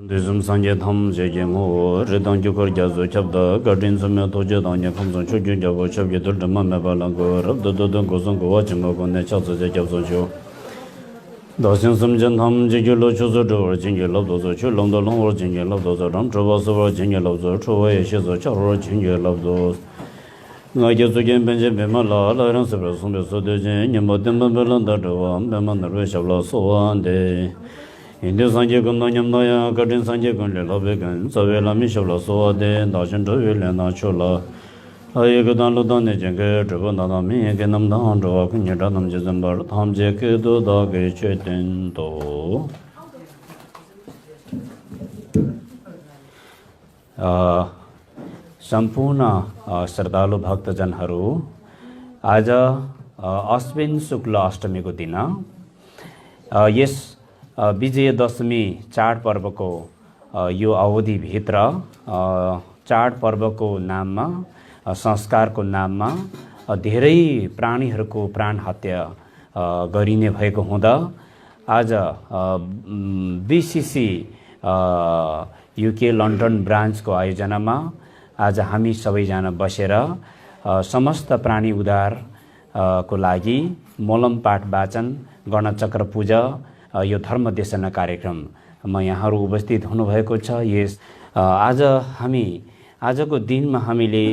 Dizum sanje tham jege mo redang jukor jazo chabda gadin samya toje danya khamson chujun jabo chabge dur dhamma me balang go rab do do go song go wachim go ne chabzo je chabzo chu dasin samjan tham jege lo chuzo do jenge lo do zo chu long do long or jenge lo do zo ram choba so or jenge lo zo chowa ye she zo cha ro jenge lo do nga je zo gen benje be ma la la ran se so be so de je nyam bo dem be lan da do am be man ro shabla so an de India sanje kun na nyam na ya kadin sanje kun le la be kan sa ve la mi shaw la so de da chen do ve le na cho la ay ga dan lo dan ne jeng ge zhe bo na na mi ge nam da han ro kun ye da nam je zam bar tham je ke do da ge che ten do सम्पूर्ण श्रद्धालु भक्तजनहरू आज अश्विन शुक्ल अष्टमीको दिन यस विजयदशमी चाडपर्वको यो अवधिभित्र चाडपर्वको नाममा संस्कारको नाममा धेरै प्राणीहरूको प्राण हत्या गरिने भएको हुँदा आज बीसीसी युके लन्डन ब्रान्चको आयोजनामा आज हामी सबैजना बसेर समस्त प्राणी उद्धार को लागि मोलम पाठ वाचन गणचक्र पूजा यो धर्म देशना कार्यक्रममा यहाँहरू उपस्थित हुनुभएको छ। यस आज हामी आजको दिनमा हामीले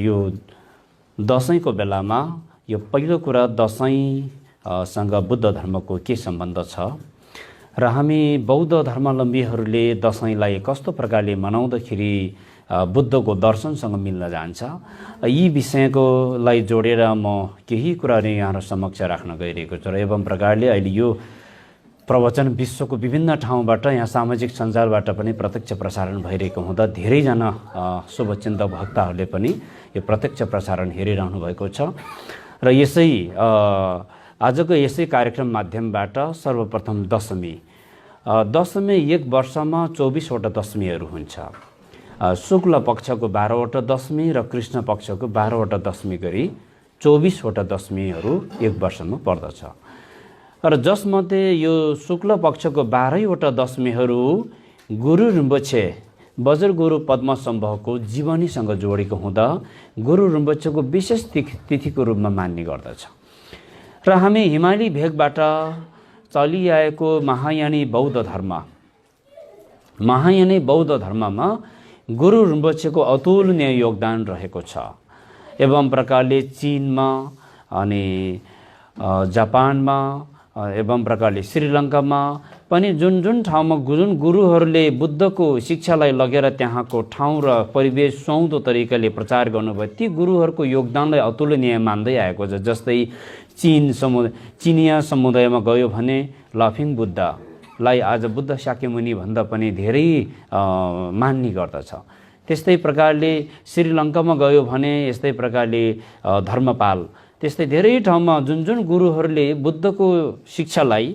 यो दशैंको बेलामा यो पहिलो कुरा दशैंसँग बुद्ध धर्मको के सम्बन्ध छ र हामी बौद्ध धर्मावलम्बीहरूले दशैंलाई कस्तो प्रकारले मनाउँदाखेरि बुद्धको दर्शनसँग मिल्न जान्छ, यी विषयकोलाई जोडेर म केही कुराहरू यहाँहरू समक्ष राख्न गइरहेको छु र एवं प्रकारले अहिले यो प्रवचन विश्वको विभिन्न ठाउँबाट यहाँ सामाजिक सञ्जालबाट पनि प्रत्यक्ष प्रसारण भइरहेको हुँदा धेरैजना शुभचिन्तक भक्तहरूले पनि यो प्रत्यक्ष प्रसारण हेरिरहनु भएको छ र यसै आजको यसै कार्यक्रम माध्यमबाट सर्वप्रथम दशमी एक वर्षमा 24 वटा दशमीहरू हुन्छ। शुक्ल पक्षको 12 वटा दशमी र कृष्ण पक्षको 12 वटा दशमी गरी 24 वटा दशमीहरू एक वर्षमा पर्दछ र जसमध्ये यो शुक्ल पक्षको 12 वटा दशमीहरू गुरु रिम्पोछे बज्र गुरु पद्मसम्भवको जीवनीसँग जोडेको हुँदा गुरु रिम्पोछेको विशेष तिथिको रूपमा मान्ने गर्दछ र हामी हिमाली भेगबाट चलिआएको महायानी बौद्ध धर्ममा गुरु रिम्पोछेको अतुलनीय योगदान रहेको छ। एवं प्रकारले चीनमा अनि जापानमा एवं प्रकारले श्रीलङ्कामा पनि जुन जुन ठाउँमा जुन गुरुहरूले बुद्धको शिक्षालाई लगेर त्यहाँको ठाउँ र परिवेश सुहाउँदो तरिकाले प्रचार गर्नुभयो, ती गुरुहरूको योगदानलाई अतुलनीय मान्दै आएको छ। जस्तै चिनिया समुदायमा गयो भने लाफिङ बुद्धलाई आज बुद्ध शाक्यमुनि भन्दा पनि धेरै मान्ने गर्दछ। त्यस्तै प्रकारले श्रीलङ्कामा गयो भने यस्तै प्रकारले धर्मपाल, त्यस्तै धेरै ठाउँमा जुन जुन गुरुहरूले बुद्धको शिक्षालाई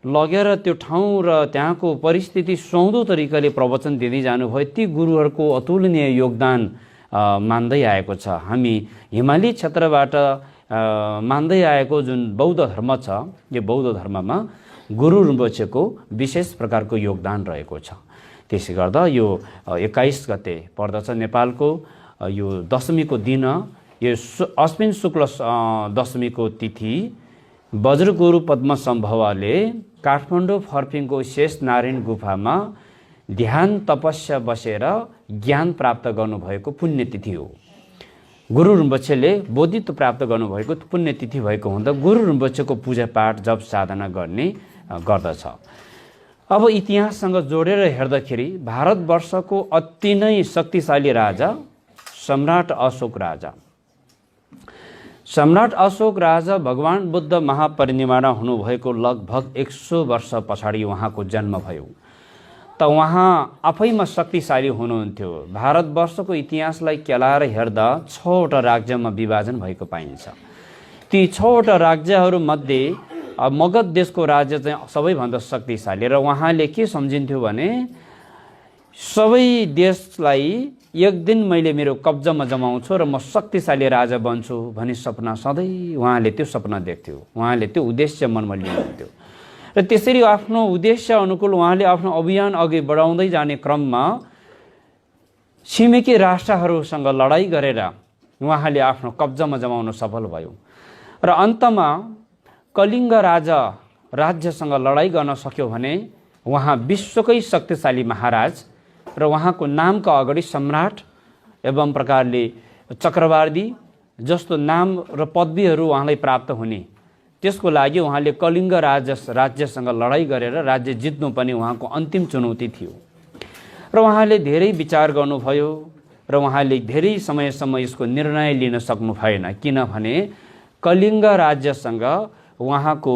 लगेर त्यो ठाउँ र त्यहाँको परिस्थिति सुहाउँदो तरिकाले प्रवचन दिँदै जानुभयो, ती गुरुहरूको अतुलनीय योगदान मान्दै आएको छ। हामी हिमाली क्षेत्रबाट मान्दै आएको जुन बौद्ध धर्म छ, यो बौद्ध धर्ममा गुरु रिम्पोछेको विशेष प्रकारको योगदान रहेको छ। त्यसै गर्दा यो 21 गते पर्दछ नेपालको यो दशमीको दिन, यो अश्विन शुक्ल दशमीको तिथि वज्रगुरु पद्मसम्भवले काठमाडौँ फर्पिङको शेष नारायण गुफामा ध्यान तपस्या बसेर ज्ञान प्राप्त गर्नुभएको पुण्यतिथि हो। गुरु रिम्पोछेले बोधित्व प्राप्त गर्नुभएको पुण्यतिथि भएको हुँदा गुरु रिम्पोछेको पूजापाठ जप साधना गर्ने गर्दछ। अब इतिहाससँग जोडेर हेर्दाखेरि भारतवर्षको अति नै शक्तिशाली राजा सम्राट अशोक राजा भगवान बुद्ध महापरिनिर्वाण हुनुभएको लगभग 100 वर्ष पछाडि उहाँको जन्म भयो। त उहाँ आफैमा शक्तिशाली हुनुहुन्थ्यो। भारतवर्षको इतिहासलाई केलाएर हेर्दा 6 वटा राज्यमा विभाजन भएको पाइन्छ। ती 6 वटा राज्यहरूमध्ये मगध देशको राज्य चाहिँ सबैभन्दा शक्तिशाली र उहाँले के सम्झिन्थ्यो भने सबै देशलाई एक दिन मैले मेरो कब्जामा जमाउँछु र म शक्तिशाली राजा बन्छु भन्ने सपना सधैँ उहाँले त्यो सपना देख्थ्यो, उहाँले त्यो उद्देश्य मनमा लिनुहुन्थ्यो। र त्यसरी आफ्नो उद्देश्य अनुकूल उहाँले आफ्नो अभियान अघि बढाउँदै जाने क्रममा छिमेकी राष्ट्रहरूसँग लडाईँ गरेर उहाँले आफ्नो कब्जामा जमाउन सफल भयो र अन्तमा कलिङ्ग राज्यसँग लडाईँ गर्न सक्यो भने उहाँ विश्वकै शक्तिशाली महाराज र उहाँको नामका अगाडि सम्राट एवं प्रकारले चक्रवर्ती जस्तो नाम र पदवीहरू उहाँलाई प्राप्त हुने, त्यसको लागि उहाँले कलिङ्ग राज्यसँग लडाईँ गरेर राज्य जित्नु पनि उहाँको अन्तिम चुनौती थियो र उहाँले धेरै विचार गर्नुभयो र उहाँले धेरै समयसम्म यसको निर्णय लिन सक्नु भएन, किनभने कलिङ्ग राज्यसँग उहाँको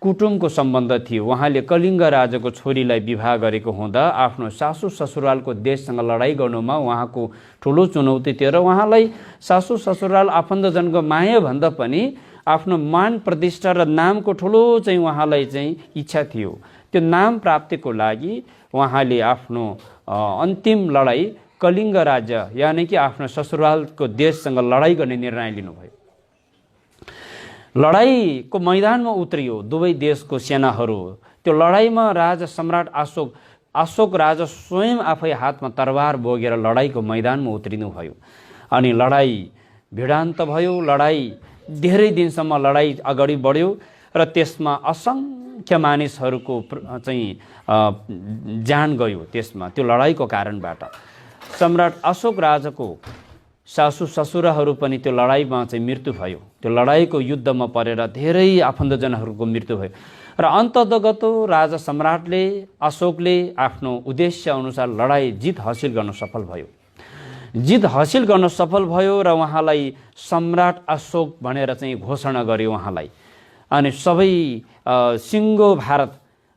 कुटुम्बको सम्बन्ध थियो। उहाँले कलिङ्ग राजाको छोरीलाई विवाह गरेको हुँदा आफ्नो सासू ससुरालको देशसँग लडाईँ गर्नुमा उहाँको ठुलो चुनौती थियो र उहाँलाई सासू ससुराल आफन्तजनको माया भन्दा पनि आफ्नो मान प्रतिष्ठा र नामको ठुलो चाहिँ उहाँलाई चाहिँ इच्छा थियो। त्यो नाम प्राप्तिको लागि उहाँले आफ्नो अन्तिम लडाईँ कलिङ्ग राज्य यानि कि आफ्नो ससुरालको देशसँग लडाईँ गर्ने निर्णय लिनुभयो। लडाईँको मैदानमा उत्रियो दुवै देशको सेनाहरू। त्यो लडाईँमा राजा सम्राट अशोक राजा स्वयं आफै हातमा तरबार बोकेर लडाईँको मैदानमा उत्रिनुभयो अनि लडाईँ भिडान्त भयो। लडाईँ धेरै दिनसम्म लडाईँ अगाडि बढ्यो र त्यसमा असङ्ख्य मानिसहरूको चाहिँ जान गयो। त्यसमा त्यो लडाईँको कारणबाट सम्राट अशोक राजाको सासू ससुराहरू पनि त्यो लडाईँमा चाहिँ मृत्यु भयो। त्यो लडाईँको युद्धमा परेर धेरै आफन्तजनहरूको मृत्यु भयो र अन्ततगत राजा सम्राटले अशोकले आफ्नो उद्देश्य अनुसार लडाईँ जित हासिल गर्न सफल भयो। जित हासिल गर्न सफल भयो र उहाँलाई सम्राट अशोक भनेर चाहिँ घोषणा गर्यो उहाँलाई। अनि सबै सिङ्गो भारत,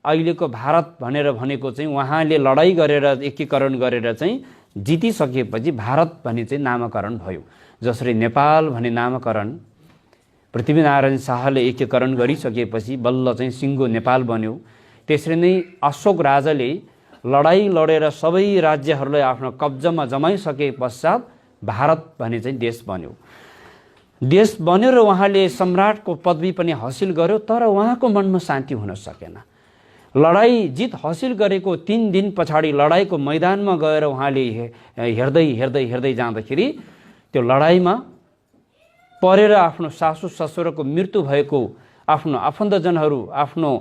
अहिलेको भारत भनेर भनेको चाहिँ उहाँले लडाईँ गरेर एकीकरण गरेर चाहिँ जितिसकेपछि भारत भन्ने चाहिँ नामकरण भयो। जसरी नेपाल भन्ने नामकरण पृथ्वीनारायण शाहले एकीकरण गरिसकेपछि बल्ल चाहिँ सिङ्गो नेपाल बन्यो, त्यसरी नै अशोक राजाले लडाईँ लडेर सबै राज्यहरूलाई आफ्नो कब्जामा जमाइसके पश्चात भारत भन्ने चाहिँ देश बन्यो। देश बन्यो र उहाँले सम्राटको पदवी पनि हासिल गर्यो, तर उहाँको मनमा शान्ति हुन सकेन। लडाईँ जित हासिल गरेको 3 दिन पछाडि लडाईँको मैदानमा गएर उहाँले हेर्दै जाँदाखेरि त्यो लडाईँमा परेर आफ्नो सासू ससुराको मृत्यु भएको आफ्नो आफन्तजनहरू, आफ्नो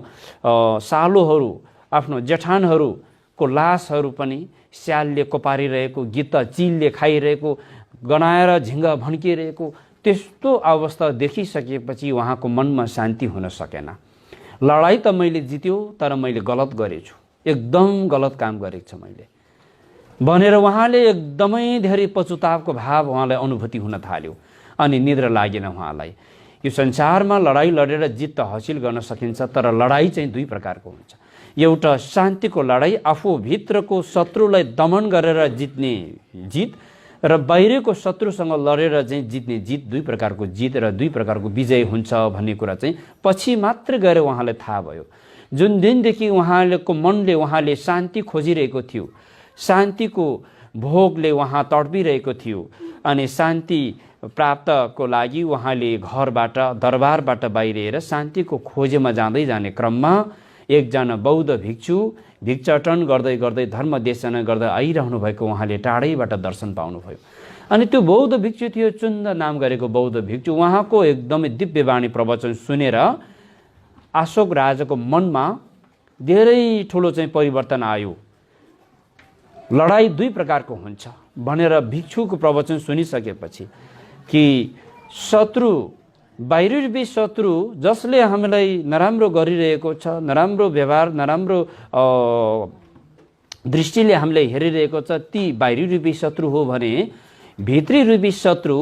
सालोहरू, आफ्नो जेठानहरूको लासहरू पनि स्यालले कोपारिरहेको, गिद्ध चिलले खाइरहेको, गनाएर झिङ्गा भड्किरहेको त्यस्तो अवस्था देखिसकेपछि उहाँको मनमा शान्ति हुन सकेन। लडाईँ त मैले जित्यो, तर मैले गलत गरेछु, एकदम गलत काम गरेको छु मैले भनेर उहाँले एकदमै धेरै पछुतावको भाव उहाँलाई अनुभूति हुन थाल्यो अनि निद्रा लागेन उहाँलाई। यो संसारमा लडाईँ लडेर जित त हासिल गर्न सकिन्छ, तर लडाईँ चाहिँ 2 प्रकारको हुन्छ। एउटा शान्तिको लडाईँ, आफूभित्रको शत्रुलाई दमन गरेर जित्ने जित, र बाहिरको शत्रुसँग लडेर चाहिँ जित्ने जित। 2 प्रकारको जित र 2 प्रकारको विजय हुन्छ भन्ने कुरा चाहिँ पछि मात्र गएर उहाँलाई थाहा भयो। जुन दिनदेखि उहाँले शान्ति खोजिरहेको थियो, शान्तिको भोगले उहाँ तडपिरहेको थियो अनि शान्ति प्राप्तको लागि उहाँले घरबाट दरबारबाट बाहिरिएर शान्तिको खोजेमा जाने क्रममा एकजना बौद्ध भिक्षु भिक्षाटन गर्दै गर्दै धर्म देशना गर्दै आइरहनु भएको उहाँले टाढैबाट दर्शन पाउनुभयो। अनि त्यो बौद्ध भिक्षु थियो, चुन्द नाम गरेको बौद्ध भिक्षु। उहाँको एकदमै दिव्य वाणी प्रवचन सुनेर अशोक राजाको मनमा धेरै ठुलो चाहिँ परिवर्तन आयो। लडाईँ 2 प्रकारको हुन्छ भनेर भिक्षुको प्रवचन सुनिसकेपछि कि शत्रु, बाहिरी शत्रु जसले हामीलाई नराम्रो गरिरहेको छ, नराम्रो व्यवहार, नराम्रो दृष्टिले हामीलाई हेरिरहेको छ, ती बाहिरी रूपी शत्रु हो भने भित्री रूपी शत्रु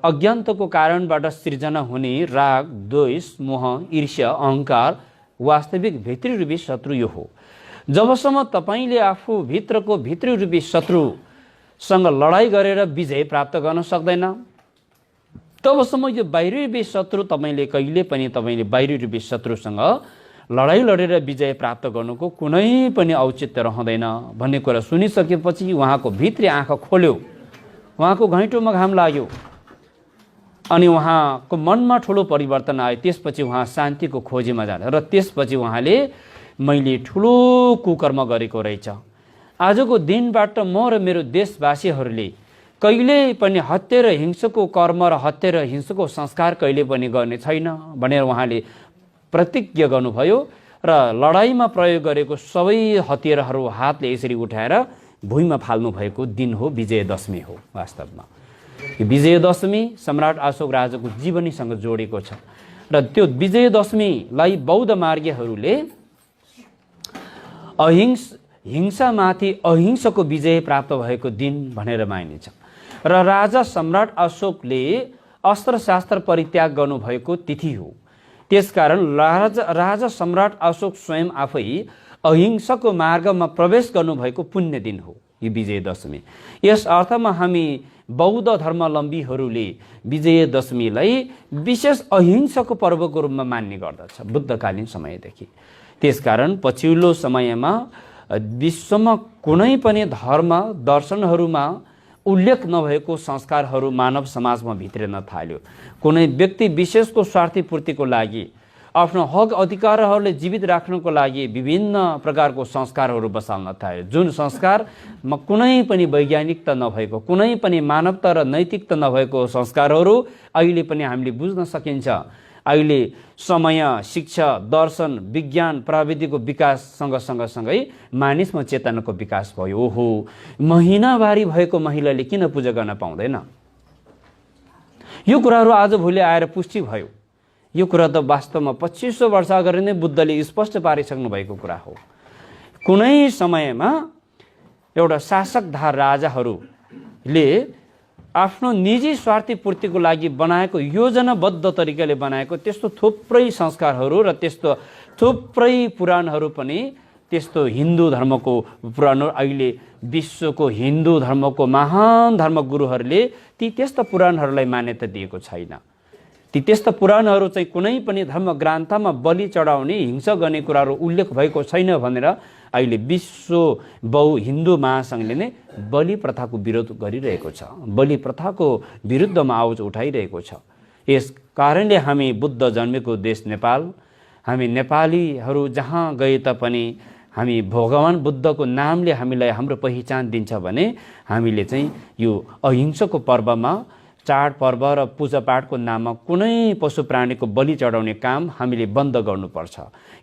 अज्ञानताको कारणबाट सृजना हुने राग, द्वेष, मोह, ईर्ष्या, अहंकार वास्तविक भित्री रूपी शत्रु यो हो। जबसम्म तपाईले आफू भित्रको भित्री रूपी शत्रुसँग लडाईँ गरेर विजय प्राप्त गर्न सक्दैन, तबसम्म यो बाहिरी रूपी शत्रु तपाईले कहिले पनि बाहिरी रूपी शत्रुसँग लडाईँ लडेर विजय प्राप्त गर्नुको कुनै पनि औचित्य रहँदैन भन्ने कुरा सुनिसकेपछि उहाँको भित्री आँखा खोल्यो, उहाँको घैँटोमा घाम लाग्यो अनि उहाँको मनमा ठुलो परिवर्तन आयो। त्यसपछि उहाँ शान्तिको खोजीमा जाने र त्यसपछि उहाँले मैले ठुलो कुकर्म गरेको रहेछ, आजको दिनबाट म र मेरो देशवासीहरूले कहिले पनि हत्या र हिंसाको कर्म र हत्या र हिंसाको संस्कार कहिले पनि गर्ने छैन भनेर उहाँले प्रतिज्ञा गर्नुभयो र लडाईँमा प्रयोग गरेको सबै हतियारहरू हातले यसरी उठाएर भुइँमा फाल्नु भएको दिन हो विजयदशमी हो। वास्तवमा यो विजयदशमी सम्राट अशोक राजाको जीवनीसँग जोडेको छ र त्यो विजयदशमीलाई बौद्ध मार्गीहरूले हिंसामाथि अहिंसाको विजय प्राप्त भएको दिन भनेर मानिन्छ र राजा सम्राट अशोकले अस्त्रशास्त्र परित्याग गर्नुभएको तिथि हो। त्यसकारण राजा सम्राट अशोक स्वयं आफै अहिंसाको मार्गमा प्रवेश गर्नुभएको पुण्य दिन हो यो विजयदशमी। यस अर्थमा हामी बौद्ध धर्मावलम्बीहरूले विजयदशमीलाई विशेष अहिंसाको पर्वको रूपमा मान्ने गर्दछ बुद्धकालीन समयदेखि। त्यसकारण पछिल्लो समयमा विश्वमा कुनै पनि धर्म दर्शनहरूमा उल्लेख नभएको संस्कारहरू मानव समाजमा भित्रिन थाल्यो। कुनै व्यक्ति विशेषको स्वार्थपूर्तिको लागि आफ्नो हक अधिकारहरूलाई जीवित राख्नको लागि विभिन्न प्रकारको संस्कारहरू बसाल्न थाल्यो, जुन संस्कारमा कुनै पनि वैज्ञानिकता नभएको, कुनै पनि मानवता र नैतिकता नभएको संस्कारहरू अहिले पनि हामीले बुझ्न सकिन्छ। अहिले समय, शिक्षा, दर्शन, विज्ञान, प्रविधिको विकास सँगसँगै मानिसमा चेतनाको विकास भयो। ओहो, महिनावारी भएको महिलाले किन पूजा गर्न पाउँदैन? यो कुराहरू आजभोलि आएर पुष्टि भयो। यो कुरा त वास्तवमा 2500 वर्ष अगाडि नै बुद्धले स्पष्ट पारिसक्नु भएको कुरा हो। कुनै समयमा एउटा शासकधार राजाहरूले आफ्नो निजी स्वार्थी पूर्तिको लागि बनाएको योजनाबद्ध तरिकाले बनाएको त्यस्तो थुप्रै संस्कारहरू र त्यस्तो थुप्रै पुराणहरू पनि त्यस्तो हिन्दू धर्मको पुराणहरू अहिले विश्वको हिन्दू धर्मको महान धर्मगुरुहरूले ती त्यस्ता पुराणहरूलाई मान्यता दिएको छैन। ती त्यस्ता पुराणहरू चाहिँ कुनै पनि धर्म ग्रन्थमा बलि चढाउने हिंसा गर्ने कुराहरू उल्लेख भएको छैन भनेर अहिले विश्व हिन्दू महासङ्घले नै बलि प्रथाको विरोध गरिरहेको छ, बलि प्रथाको विरुद्धमा आवाज उठाइरहेको छ। यस कारणले हामी बुद्ध जन्मेको देश नेपाल, हामी नेपालीहरू जहाँ गए तापनि हामी भगवान बुद्धको नामले हामीलाई हाम्रो पहिचान दिन्छ भने हामीले चाहिँ यो अहिंसाको पर्वमा चाडपर्व र पूजापाठको नाममा कुनै पशु प्राणीको बलि चढाउने काम हामीले बन्द गर्नुपर्छ।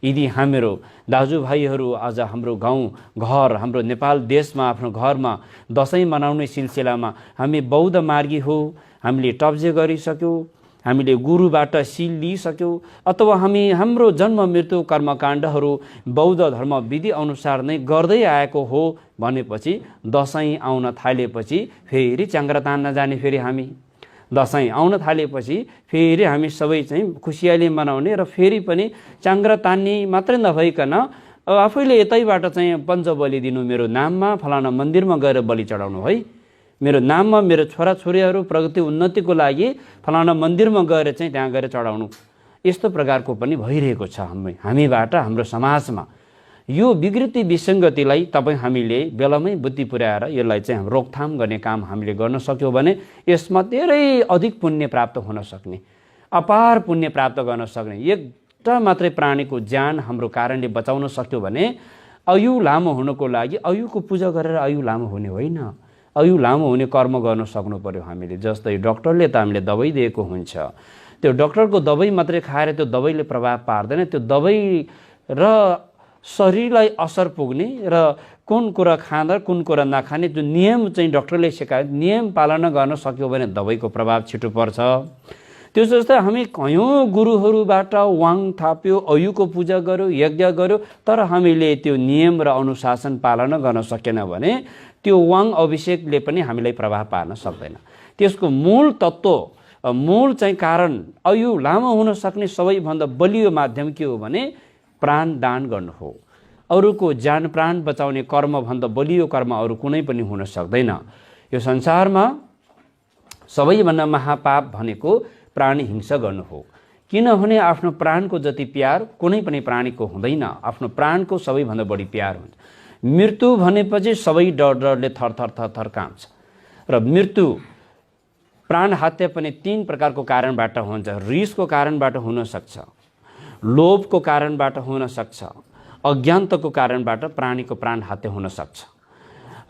यदि हाम्रो दाजुभाइहरू आज हाम्रो गाउँ घर हाम्रो नेपाल देशमा आफ्नो घरमा दसैँ मनाउने सिलसिलामा हामी बौद्ध मार्गी हो, हामीले टब्जे गरिसक्यौँ, हामीले गुरुबाट सिल लिइसक्यौँ, अथवा हामी हाम्रो जन्म मृत्यु कर्मकाण्डहरू बौद्ध धर्म विधि अनुसार नै गर्दै आएको हो भनेपछि दसैँ आउन थालेपछि फेरि च्याङ्ग्रा तान्न जाने, फेरि हामी दसैँ आउन थालेपछि फेरि हामी सबै चाहिँ खुसियाली मनाउने र फेरि पनि च्याङ्ग्रा तान्ने मात्रै नभइकन आफैले यतैबाट चाहिँ पञ्चबली दिनु, मेरो नाममा फलाना मन्दिरमा गएर बलि चढाउनु है, मेरो नाममा मेरो छोराछोरीहरू प्रगति उन्नतिको लागि फलाना मन्दिरमा गएर चाहिँ त्यहाँ गएर चढाउनु, यस्तो प्रकारको पनि भइरहेको छ हामीबाट हाम्रो समाजमा। यो विकृति विसङ्गतिलाई हामीले बेलामै बुद्धि पुर्याएर यसलाई चाहिँ रोकथाम गर्ने काम हामीले गर्न सक्यौँ भने यसमा धेरै अधिक पुण्य प्राप्त हुन सक्ने, अपार पुण्य प्राप्त गर्न सक्ने। एउटा मात्रै प्राणीको ज्यान हाम्रो कारणले बचाउन सक्यौँ भने आयु लामो हुनको लागि आयुको पूजा गरेर आयु लामो हुने होइन, आयु लामो हुने कर्म गर्न सक्नु पर्यो हामीले। जस्तै डक्टरले त हामीले दबाई दिएको हुन्छ, त्यो डक्टरको दबाई मात्रै खाएर त्यो दबाईले प्रभाव पार्दैन, त्यो दबाई र शरीरलाई असर पुग्ने र कुन कुरा खाँदा कुन कुरा नखाने जो नियम चाहिँ डक्टरले सिकायो नियम पालना गर्न सक्यो भने दबाईको प्रभाव छिटो पर्छ। त्यो जस्तै हामी कयौँ गुरुहरूबाट वाङ थाप्यो, अयुको पूजा गर्यो, यज्ञ गर्यो, तर हामीले त्यो नियम र अनुशासन पालना गर्न सकेन भने त्यो वाङ अभिषेकले पनि हामीलाई प्रभाव पार्न सक्दैन। त्यसको मूल तत्त्व, मूल चाहिँ कारण आयु लामो हुन सक्ने सबैभन्दा बलियो माध्यम के हो भने प्राण दान गर्नु हो। अरूको ज्यान प्राण बचाउने कर्मभन्दा बलियो कर्म अरू कुनै पनि हुन सक्दैन। यो संसारमा सबैभन्दा महापाप भनेको प्राणी हिंसा गर्नु हो, किनभने आफ्नो प्राणको जति प्यार कुनै पनि प्राणीको हुँदैन, आफ्नो प्राणको सबैभन्दा बढी प्यार हुन्छ। मृत्यु भनेपछि सबै डरले थर थर थर थर काँप्छ र मृत्यु प्राण हत्या पनि 3 प्रकारको कारणबाट हुन्छ। रिसको कारणबाट हुन सक्छ, लोभको कारणबाट हुन सक्छ, अज्ञानताको कारणबाट प्राणीको प्राण हत्या हुन सक्छ।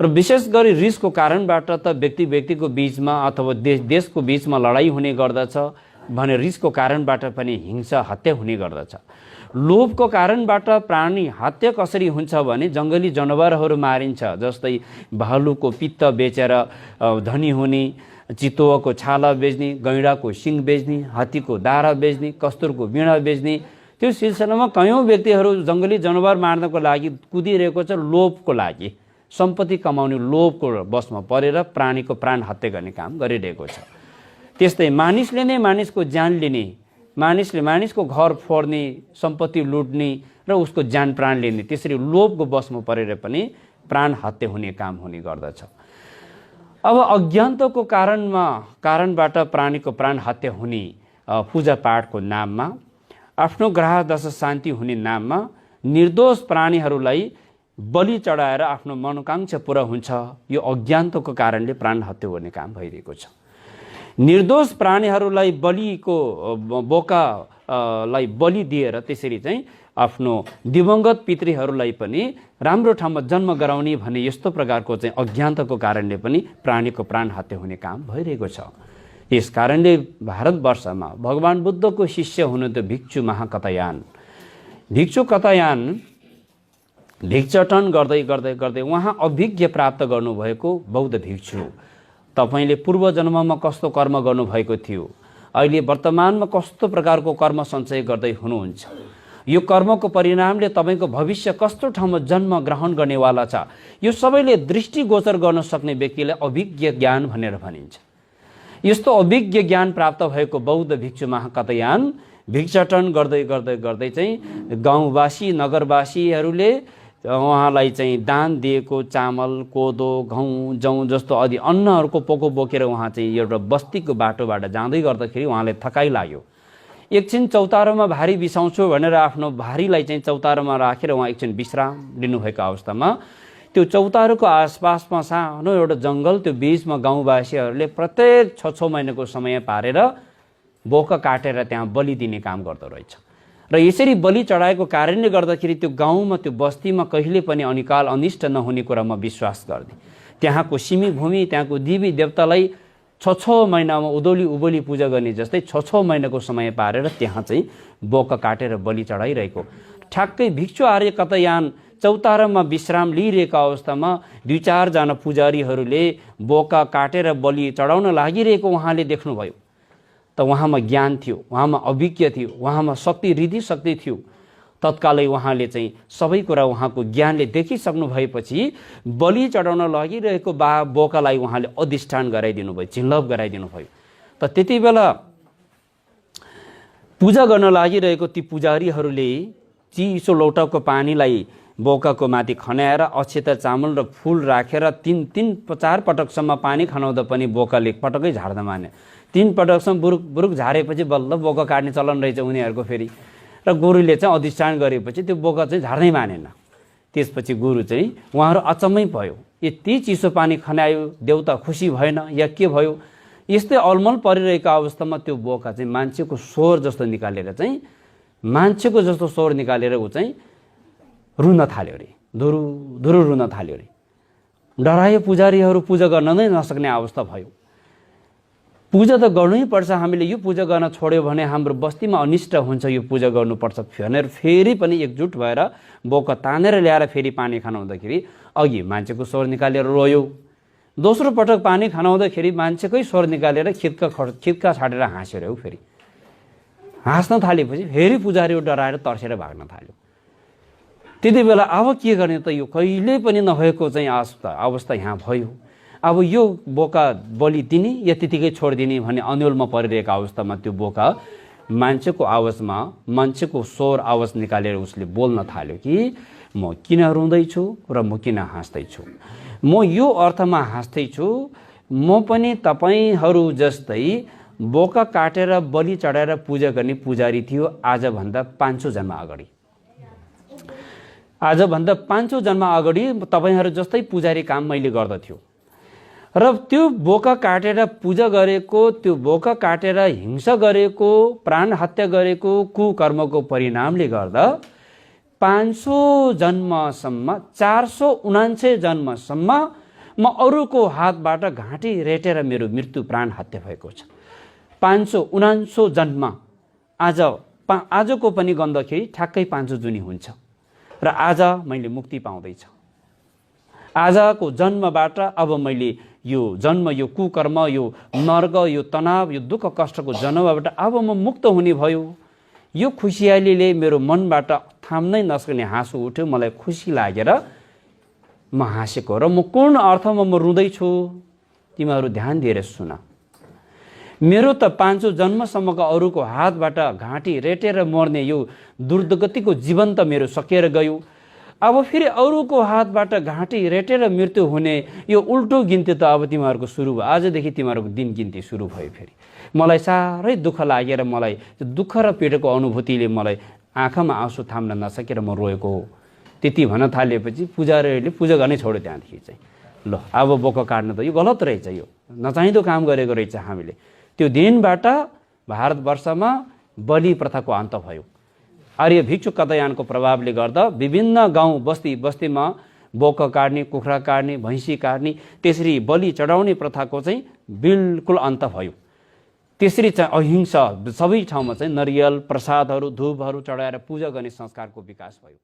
र विशेष गरी रिसको कारणबाट त व्यक्तिको बीचमा अथवा देशको बीचमा लडाई हुने गर्दछ भने रिसको कारणबाट पनि हिंसा हत्या हुने गर्दछ। लोभको कारणबाट प्राणी हत्या कसरी हुन्छ भने जङ्गली जनावरहरू मारिन्छ, जस्तै भालुको पित्त बेचेर धनी हुने, चितुवाको छाला बेच्ने, गैँडाको सिङ बेच्ने, हात्तीको दारा बेच्ने, कस्तुरको बिँडा बेच्ने। त्यो सिलसिलामा कयौँ व्यक्तिहरू जङ्गली जनावर मार्नको लागि कुदिरहेको छ, लोभको लागि, सम्पत्ति कमाउने लोभको बसमा परेर प्राणीको प्राण हत्या गर्ने काम गरिरहेको छ। त्यस्तै मानिसले नै मानिसको ज्यान लिने, मानिसले मानिसको घर फोड्ने, सम्पत्ति लुट्ने र उसको ज्यान प्राण लिने, त्यसरी लोभको बसमा परेर पनि प्राण हत्या हुने काम हुने गर्दछ। अब अज्ञानताको कारणबाट प्राणीको प्राण हत्या हुने पूजापाठको नाममा, आफ्नो ग्रह दशा शान्ति हुने नाममा निर्दोष प्राणीहरूलाई बलि चढाएर आफ्नो मनोकांक्षा पुरा हुन्छ। यो अज्ञानताको कारणले प्राण हत्या हुने काम भइरहेको छ। निर्दोष प्राणीहरूलाई बलिको बोकालाई बलि दिएर त्यसरी चाहिँ आफ्नो दिवंगत पितृहरूलाई पनि राम्रो ठाउँमा जन्म गराउने भन्ने यस्तो प्रकारको चाहिँ अज्ञानताको कारणले पनि प्राणीको प्राण हत्या हुने काम भइरहेको छ। यस कारणले भारतवर्षमा भगवान बुद्धको शिष्य हुनुहुन्थ्यो भिक्षु महाकतयान। भिक्षु कतयान भिक्षाटन गर्दै गर्दै गर्दै उहाँ अभिज्ञ प्राप्त गर्नुभएको बौद्ध भिक्षु। तपाईले पूर्व जन्ममा कस्तो कर्म गर्नुभएको थियो, अहिले वर्तमानमा कस्तो प्रकारको कर्म सञ्चय गर्दै हुनुहुन्छ, यो कर्मको परिणामले तपाईको भविष्य कस्तो ठाउँमा जन्म ग्रहण गर्नेवाला छ, यो सबैले दृष्टिगोचर गर्न सक्ने व्यक्तिलाई अभिज्ञ ज्ञान भनेर भनिन्छ। यस्तो अभिज्ञ ज्ञान प्राप्त भएको बौद्ध भिक्षु महाकतयान भिक्षाटन गर्दै गर्दै गर्दै चाहिँ गाउँवासी नगरवासीहरूले उहाँलाई चाहिँ दान दिएको चामल, कोदो, गहुँ, जौँ जस्तो आदि अन्नहरूको पोको बोकेर उहाँ चाहिँ एउटा बस्तीको बाटोबाट जाँदै गर्दाखेरि उहाँलाई थकाइ लाग्यो। एकछिन चौतारोमा भारी बिसाउँछु भनेर आफ्नो भारीलाई चाहिँ चौतारोमा राखेर उहाँ एकछिन विश्राम लिनुभएको अवस्थामा त्यो चौतारोको आसपासमा सानो एउटा जङ्गल, त्यो बीचमा गाउँवासीहरूले प्रत्येक 6 महिनाको समय पारेर बोका काटेर त्यहाँ बलि दिने काम गर्दो रहेछ। र यसरी बलि चढाएको कारणले गर्दाखेरि त्यो गाउँमा, त्यो बस्तीमा कहिले पनि अनिकाल अनिष्ट नहुने कुरामा विश्वास गर्थे। त्यहाँको सिमी भूमि, त्यहाँको देवी देवतालाई 6 महिनामा उदोली उबोली पूजा गर्ने जस्तै 6 महिनाको समय पारेर त्यहाँ चाहिँ बोका काटेर बलि चढाइरहेको। ठ्याक्कै भिक्षु आर्य कतयान चौतारामा विश्राम लिइरहेको अवस्थामा 2-4 जना पुजारीहरूले बोका काटेर बलि चढाउन लागिरहेको उहाँले देख्नुभयो। त उहाँमा ज्ञान थियो, उहाँमा अभिज्ञ थियो, उहाँमा शक्ति, रिद्धि शक्ति थियो। तत्कालै उहाँले चाहिँ सबै कुरा उहाँको ज्ञानले देखिसक्नु भएपछि बलि चढाउन लागिरहेको बोकालाई उहाँले अधिष्ठान गराइदिनु भयो, चिन्लभ गराइदिनु भयो। त त्यति बेला पूजा गर्न लागिरहेको ती पुजारीहरूले चिसो लौटाको पानीलाई बोकाको माथि खन्याएर अक्षता चामल र फूल राखेर 3-4 पटकसम्म पानी खनाउँदा पनि बोकाले पटकै झार्न माने। 3 पटकसम्म बुरुक झारेपछि बल्ल बोका काट्ने चलन रहेछ उनीहरूको फेरि। र गुरुले चाहिँ अधिष्ठान गरेपछि त्यो बोका चाहिँ झार्नै मानेन। त्यसपछि गुरु चाहिँ उहाँहरू अचम्मै भयो, यति चिसो पानी खनायो, देउता खुसी भएन या के भयो? यस्तै अलमल परिरहेको अवस्थामा त्यो बोका चाहिँ मान्छेको स्वर जस्तो निकालेर चाहिँ मान्छेको जस्तो स्वर निकालेर ऊ चाहिँ रुन थाल्यो रे, धुरु रुन थाल्यो रे। डरायो पुजारीहरू, पूजा गर्न नै नसक्ने अवस्था भयो। पूजा त गर्नै पर्छ, हामीले यो पूजा गर्न छोड्यो भने हाम्रो बस्तीमा अनिष्ट हुन्छ, यो पूजा गर्नुपर्छ भनेर फेरि पनि एकजुट भएर बोका तानेर ल्याएर फेरि पानी खनाउँदाखेरि अघि मान्छेको स्वर निकालेर रोयो। दोस्रो पटक पानी खनाउँदाखेरि मान्छेकै स्वर निकालेर खित्का छाडेर हाँस्यो रे। फेरि हाँस्न थालेपछि फेरि पुजारी डराएर तर्सेर भाग्न थाल्यो। त्यति बेला अब के गर्ने त, यो कहिले पनि नभएको चाहिँ अवस्था यहाँ भयो। अब यो बोका बलि दिने या त्यतिकै छोडिदिने भन्ने अन्योलमा परिरहेको अवस्थामा त्यो बोका मान्छेको आवाजमा, मान्छेको स्वर आवाज निकालेर उसले बोल्न थाल्यो कि म किन रुँदैछु र म किन हाँस्दैछु, म यो अर्थमा हाँस्दैछु, म पनि तपाईहरू जस्तै बोका काटेर बलि चढाएर पूजा गर्ने पुजारी थियो आजभन्दा 500 जन्म अगाडि। आजभन्दा 500 जन्म अगाडि तपाईहरू जस्तै पुजारी काम मैले गर्दथ्यो। र त्यो बोका काटेर पूजा गरेको, त्यो बोका काटेर हिंसा गरेको, प्राण हत्या गरेको कुकर्मको परिणामले गर्दा 500 जन्मसम्म 479 जन्मसम्म म अरूको हातबाट घाँटी रेटेर मेरो मृत्यु प्राण हत्या भएको छ। 579 जन्म आजको पनि गन्दाखेरि ठ्याक्कै 500 जुनी हुन्छ र आज मैले मुक्ति पाउँदैछु। आजको जन्मबाट अब मैले यो जन्म, यो कुकर्म, यो नर्क, यो तनाव, यो दुःख कष्टको जन्मबाट अब म मुक्त हुने भयो। यो खुसियालीले मेरो मनबाट थाम्नै नसक्ने हाँसो उठ्यो। मलाई खुसी लागेर म हाँसेको र म पूर्ण अर्थमा म रुँदैछु। तिमीहरू ध्यान दिएर सुन। मेरो त 500 जन्मसम्मको अरूको हातबाट घाँटी रेटेर मर्ने यो दुर्गतिको जीवन त मेरो सकेर गयो। अब फेरि अरूको हातबाट घाँटी रेटेर मृत्यु हुने यो उल्टो गिन्ती त अब तिमीहरूको सुरु भयो। आजदेखि तिमीहरूको दिन गिन्ती सुरु भयो। फेरि मलाई साह्रै दुःख लागेर मलाई दुःख र पीडाको अनुभूतिले मलाई आँखामा आँसु थाम्न नसकेर म रोएको हो। त्यति भन्न थालेपछि पुजारीहरूले पूजा गर्नै छोड्यो। त्यहाँदेखि चाहिँ ल अब बोका काट्नु त यो गलत रहेछ, यो नचाहिँदो काम गरेको रहेछ हामीले। त्यो दिनबाट भारतवर्षमा बलि प्रथाको अन्त भयो। आर्य भिक्षु कथायानको प्रभावले गर्दा विभिन्न गाउँ बस्तीमा बोका काट्ने, कुखुरा काट्ने, भैँसी काट्ने, त्यसरी बलि चढाउने प्रथाको चाहिँ बिल्कुल अन्त भयो। त्यसरी चाहिँ अहिंसा सबै ठाउँमा चाहिँ नरियल प्रसादहरू, धूपहरू चढाएर पूजा गर्ने संस्कारको विकास भयो।